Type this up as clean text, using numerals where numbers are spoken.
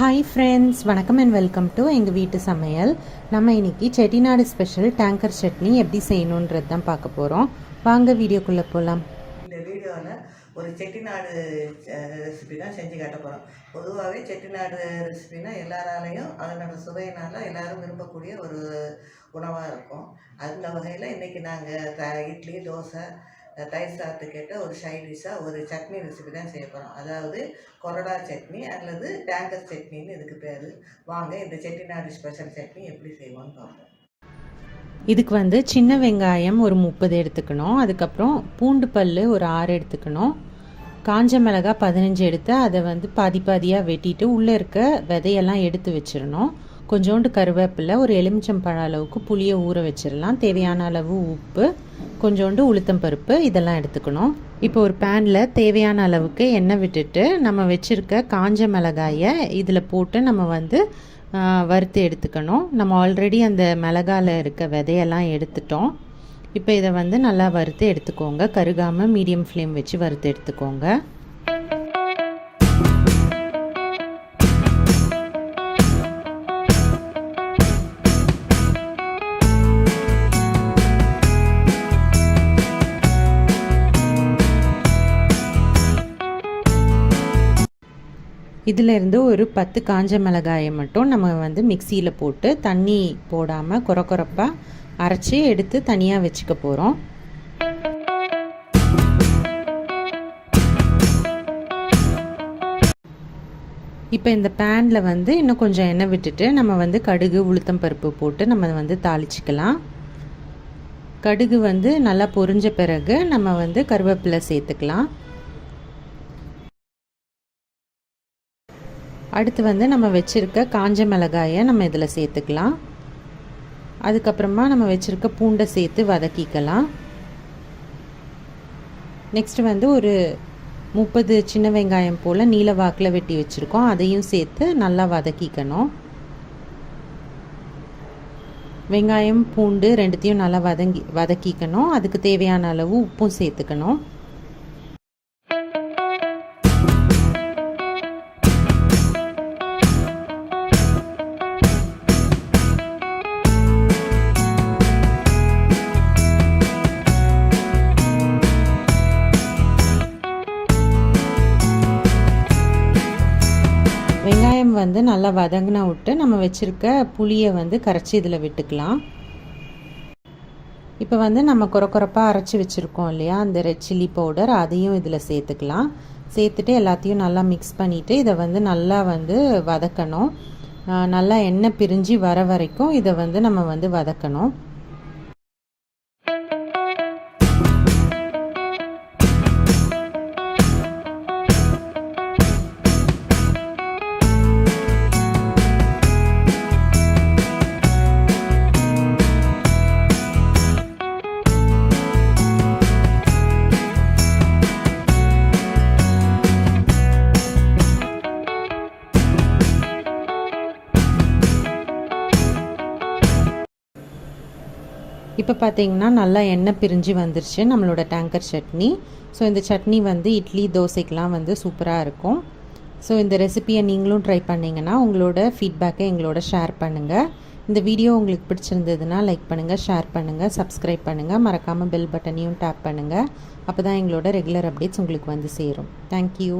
Hi friends, வணக்கம் and welcome to எங்கள் வீட்டு சமையல். நம்ம இன்னைக்கு செட்டிநாடு ஸ்பெஷல் டேங்கர் சட்னி எப்படி செய்யணுன்றது தான் பார்க்க போகிறோம். வாங்க வீடியோக்குள்ளே போகலாம். இந்த வீடியோவில் ஒரு செட்டிநாடு ரெசிபி தான் செஞ்சு காட்ட போகிறோம். பொதுவாகவே செட்டிநாடு ரெசிபினா எல்லாராலையும் அதனோட சுவையினால் எல்லோரும் விரும்பக்கூடிய ஒரு உணவாக இருக்கும். அந்த வகையில் இன்றைக்கி நாங்கள் இட்லி, தோசை, தயிர் சாதத்துக்கேட்ட ஒரு சைட் டிஷ்ஷாக ஒரு சட்னி ரெசிபி தான் செய்ய போகிறோம். அதாவது கொரடா சட்னி அல்லது டேங்கர் சட்னின்னு இதுக்கு பேர். வாங்க இந்த செட்டிநாடு ஸ்பெஷல் சட்னி எப்படி செய்வோன்னு பார்ப்போம். இதுக்கு சின்ன வெங்காயம் ஒரு 30 எடுத்துக்கணும். அதுக்கப்புறம் பூண்டு பல் ஒரு 6 எடுத்துக்கணும். காஞ்ச மிளகாய் 15 எடுத்து அதை பாதி பாதியாக வெட்டிட்டு உள்ளே இருக்க விதையெல்லாம் எடுத்து வச்சிடணும். கொஞ்சோண்டு கருவேப்பிலை, ஒரு எலுமிச்சம்பழம் அளவுக்கு புளியை ஊற வச்சிடலாம். தேவையான அளவு உப்பு, கொஞ்சோண்டு உளுத்தம்பருப்பு, இதெல்லாம் எடுத்துக்கணும். இப்போ ஒரு பேனில் தேவையான அளவுக்கு எண்ணெய் விட்டுட்டு நம்ம வச்சுருக்க காஞ்ச மிளகாயை இதில் போட்டு நம்ம வறுத்து எடுத்துக்கணும். நம்ம ஆல்ரெடி அந்த மிளகாயில் இருக்க விதையெல்லாம் எடுத்துட்டோம். இப்போ இதை நல்லா வறுத்து எடுத்துக்கோங்க. கருகாமல் மீடியம் ஃப்ளேம் வச்சு வறுத்து எடுத்துக்கோங்க. இதிலேருந்து ஒரு 10 காஞ்ச மிளகாயை மட்டும் நம்ம மிக்சியில் போட்டு தண்ணி போடாமல் கொரப்பாக அரைச்சி எடுத்து தனியாக வச்சுக்க போகிறோம். இப்போ இந்த பேனில் இன்னும் கொஞ்சம் எண்ணெய் விட்டுட்டு நம்ம கடுகு, உளுத்தம் பருப்பு போட்டு நம்ம தாளிச்சிக்கலாம். கடுகு நல்லா பொரிஞ்ச பிறகு நம்ம கருவேப்பிலை சேர்த்துக்கலாம். அடுத்து நம்ம வச்சுருக்க காஞ்ச மிளகாயை நம்ம இதில் சேர்த்துக்கலாம். அதுக்கப்புறமா நம்ம வச்சுருக்க பூண்டை சேர்த்து வதக்கிக்கலாம். நெக்ஸ்ட்டு ஒரு 30 சின்ன வெங்காயம் போல் நீல வாக்கில் வெட்டி வச்சுருக்கோம். அதையும் சேர்த்து நல்லா வதக்கிக்கணும். வெங்காயம், பூண்டு ரெண்டுத்தையும் நல்லா வதக்கிக்கணும். அதுக்கு தேவையான அளவு உப்பும் சேர்த்துக்கணும். வெங்காயம் நல்லா வதங்கின விட்டு நம்ம வச்சுருக்க புளியை கரைச்சி இதில் விட்டுக்கலாம். இப்போ நம்ம கொரப்பாக அரைச்சி வச்சுருக்கோம் இல்லையா, அந்த ரெட் சில்லி பவுடர், அதையும் இதில் சேர்த்துக்கலாம். சேர்த்துட்டு எல்லாத்தையும் நல்லா மிக்ஸ் பண்ணிவிட்டு இதை நல்லா வதக்கணும். நல்லா எண்ணெய் பிரிஞ்சு வர வரைக்கும் இதை நம்ம வதக்கணும். இப்போ பார்த்தீங்கன்னா நல்லா எண்ணெய் பிரிஞ்சு வந்துருச்சு நம்மளோட டேங்கர் சட்னி. ஸோ இந்த சட்னி இட்லி, தோசைக்கெலாம் சூப்பராக இருக்கும். ஸோ இந்த ரெசிபியை நீங்களும் ட்ரை பண்ணிங்கன்னா உங்களோட ஃபீட்பேக்கை எங்களோட ஷேர் பண்ணுங்கள். இந்த வீடியோ உங்களுக்கு பிடிச்சிருந்ததுன்னா லைக் பண்ணுங்கள், ஷேர் பண்ணுங்கள், சப்ஸ்கிரைப் பண்ணுங்கள். மறக்காமல் பெல் பட்டனையும் டேப் பண்ணுங்கள். அப்போ தான் எங்களோட ரெகுலர் அப்டேட்ஸ் உங்களுக்கு சேரும். தேங்க்யூ.